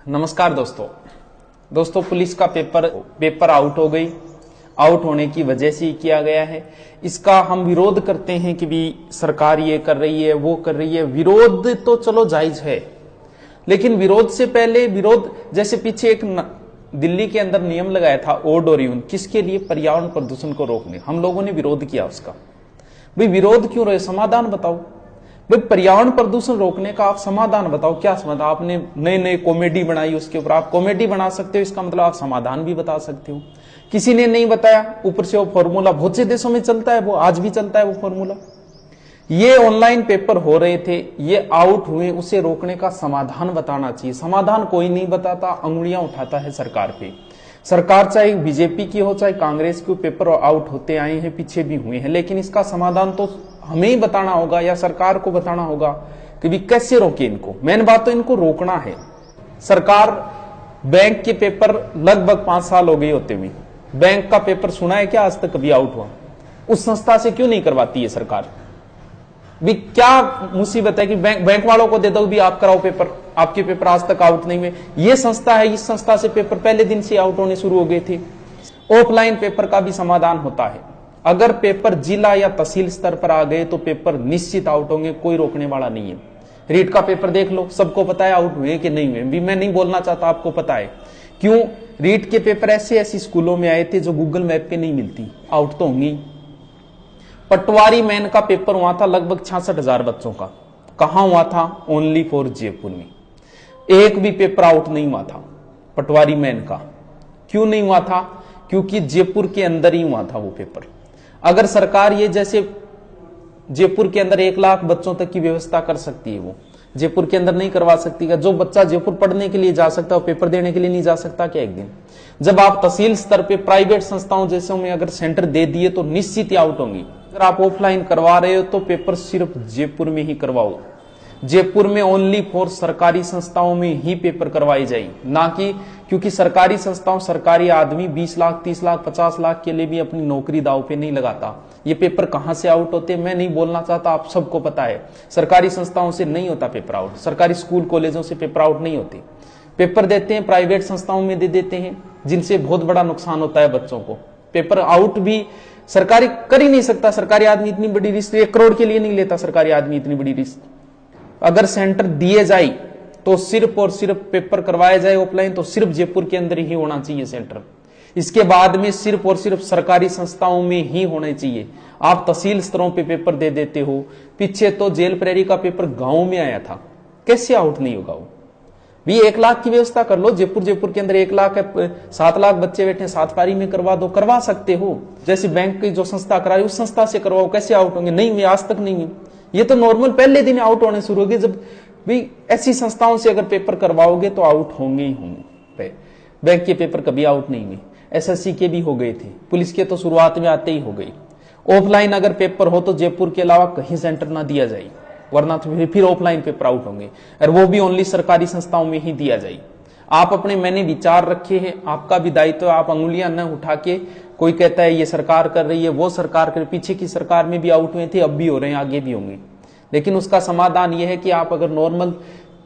नमस्कार दोस्तों पुलिस का पेपर आउट हो गई। आउट होने की वजह से ही किया गया है। इसका हम विरोध करते हैं कि भी सरकार ये कर रही है वो कर रही है। विरोध तो चलो जायज है, लेकिन विरोध से पहले जैसे पीछे एक दिल्ली के अंदर नियम लगाया था ओड और यून, किसके लिए? पर्यावरण प्रदूषण को रोकने। हम लोगों ने विरोध किया उसका। भाई विरोध क्यों रहे? समाधान बताओ। भाई पर्यावरण प्रदूषण रोकने का आप समाधान बताओ। क्या समाधान? आपने नए नए कॉमेडी बनाई उसके ऊपर। आप कॉमेडी बना सकते हो, इसका मतलब आप समाधान भी बता सकते हो। किसी ने नहीं बताया, ऊपर से वो फॉर्मूला बहुत से देशों में चलता है, वो आज भी चलता है वो फॉर्मूला। ये ऑनलाइन पेपर हो रहे थे, ये आउट हुए, उसे रोकने का समाधान बताना चाहिए। समाधान कोई नहीं बताता, अंगुलियां उठाता है सरकार पे। सरकार चाहे बीजेपी की हो चाहे कांग्रेस की, पेपर आउट होते आए हैं, पीछे भी हुए हैं, लेकिन इसका समाधान तो हमें ही बताना होगा या सरकार को बताना होगा कि भी कैसे रोके इनको। मेन बात तो इनको रोकना है। सरकार बैंक के पेपर लगभग 5 साल हो गए होते हुए, बैंक का पेपर सुना है क्या आज तक कभी आउट हुआ? उस संस्था से क्यों नहीं करवाती है सरकार? भी क्या मुसीबत है कि बैंक वालों को दे दो भी आप कराओ पेपर, आपके पेपर आज तक आउट नहीं हुए। ये संस्था है, इस संस्था से पेपर पहले दिन से आउट होने शुरू हो गए थे। ऑफलाइन पेपर का भी समाधान होता है। अगर पेपर जिला या तहसील स्तर पर आ गए तो पेपर निश्चित आउट होंगे, कोई रोकने वाला नहीं है। रीट का पेपर देख लो, सबको पता है आउट हुए कि नहीं हुए। भी मैं नहीं बोलना चाहता, आपको पता है क्यों। रीट के पेपर ऐसे स्कूलों में आए थे जो गूगल मैप पे नहीं मिलती, आउट तो होंगी। पटवारी मैन का पेपर हुआ था लगभग 66,000 बच्चों का। कहां हुआ था? ओनली फॉर जयपुर में। एक भी पेपर आउट नहीं हुआ था पटवारी मैन का। क्यों नहीं हुआ था? क्योंकि जयपुर के अंदर ही हुआ था वो पेपर। अगर सरकार ये जैसे जयपुर के अंदर 1 लाख बच्चों तक की व्यवस्था कर सकती है, वो जयपुर के अंदर नहीं करवा सकती क्या? जो बच्चा जयपुर पढ़ने के लिए जा सकता है, पेपर देने के लिए नहीं जा सकता क्या एक दिन? जब आप तहसील स्तर पे प्राइवेट संस्थाओं जैसे में अगर सेंटर दे दिए तो निश्चित ही आउट होंगी। अगर आप ऑफलाइन करवा रहे हो तो पेपर सिर्फ जयपुर में ही करवाओ। जयपुर में ओनली फॉर सरकारी संस्थाओं में ही पेपर करवाई जाए, ना कि क्योंकि सरकारी संस्थाओं सरकारी आदमी 20 लाख 30 लाख 50 लाख के लिए भी अपनी नौकरी दांव पे नहीं लगाता। ये पेपर कहां से आउट होते मैं नहीं बोलना चाहता, आप सबको पता है। सरकारी संस्थाओं से नहीं होता पेपर आउट, सरकारी स्कूल कॉलेजों से पेपर आउट नहीं होते। पेपर देते हैं प्राइवेट संस्थाओं में दे देते हैं, जिनसे बहुत बड़ा नुकसान होता है बच्चों को। पेपर आउट भी सरकारी कर ही नहीं सकता। सरकारी आदमी इतनी बड़ी रिस्क 1 करोड़ के लिए नहीं लेता सरकारी आदमी इतनी बड़ी रिस्क। अगर सेंटर दिए जाए तो सिर्फ और सिर्फ पेपर करवाया जाए ऑफलाइन तो सिर्फ जयपुर के अंदर ही होना चाहिए सेंटर। इसके बाद में सिर्फ और सिर्फ सरकारी संस्थाओं में ही होने चाहिए। आप तहसील स्तरों पे पेपर दे देते हो। पीछे तो जेल प्रेरी का पेपर गांव में आया था, कैसे आउट नहीं होगा वो? भी 1 लाख की व्यवस्था कर लो। जयपुर के अंदर 1 लाख है, 7 लाख बच्चे बैठे, 7 पारी में करवा दो, करवा सकते हो। जैसे बैंक की जो संस्था कराई उस संस्था से करवाओ, कैसे आउट होंगे? नहीं हुए, आज तक नहीं हुए। ये तो नॉर्मल पहले दिन आउट होने शुरू हो गए। जब भी ऐसी संस्थाओं से अगर पेपर करवाओगे तो आउट होंगे ही होंगे। बैंक के पेपर कभी आउट नहीं हुए, एसएससी के भी हो गए थे, पुलिस के तो शुरुआत में आते ही हो गई। ऑफलाइन अगर पेपर हो तो जयपुर के अलावा कहीं सेंटर ना दिया जाए, वरना तो फिर ऑफलाइन पेपर आउट होंगे, और वो भी ओनली सरकारी संस्थाओं में ही दिया जाए। आप अपने मैंने विचार रखे हैं, आपका भी दायित्व। आप अंगुलियां न उठा के, कोई कहता है ये सरकार कर रही है वो सरकार कर, पीछे की सरकार में भी आउट हुए थे, अब भी हो रहे हैं, आगे भी होंगे। लेकिन उसका समाधान यह है कि आप अगर नॉर्मल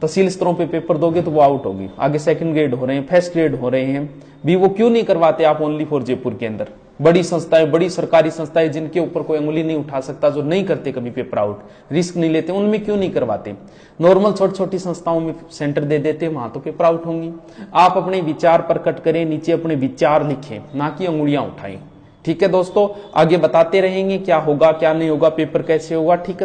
तहसील स्तरों पे पेपर दोगे तो वो आउट होगी। आगे 2nd ग्रेड हो रहे हैं, 1st ग्रेड हो रहे हैं भी, वो क्यों नहीं करवाते आप ओनली फॉर जयपुर के अंदर? बड़ी संस्थाएं, बड़ी सरकारी संस्थाएं जिनके ऊपर कोई अंगुली नहीं उठा सकता, जो नहीं करते कभी पेपर आउट, रिस्क नहीं लेते, उनमें क्यों नहीं करवाते? नॉर्मल छोटी संस्थाओं में सेंटर दे देते, वहां तो पेपर आउट होंगी। आप अपने विचार प्रकट करें, नीचे अपने विचार लिखें, ना कि अंगुलियां उठाएं। ठीक है दोस्तों, आगे बताते रहेंगे क्या होगा क्या नहीं होगा, पेपर कैसे होगा। ठीक है।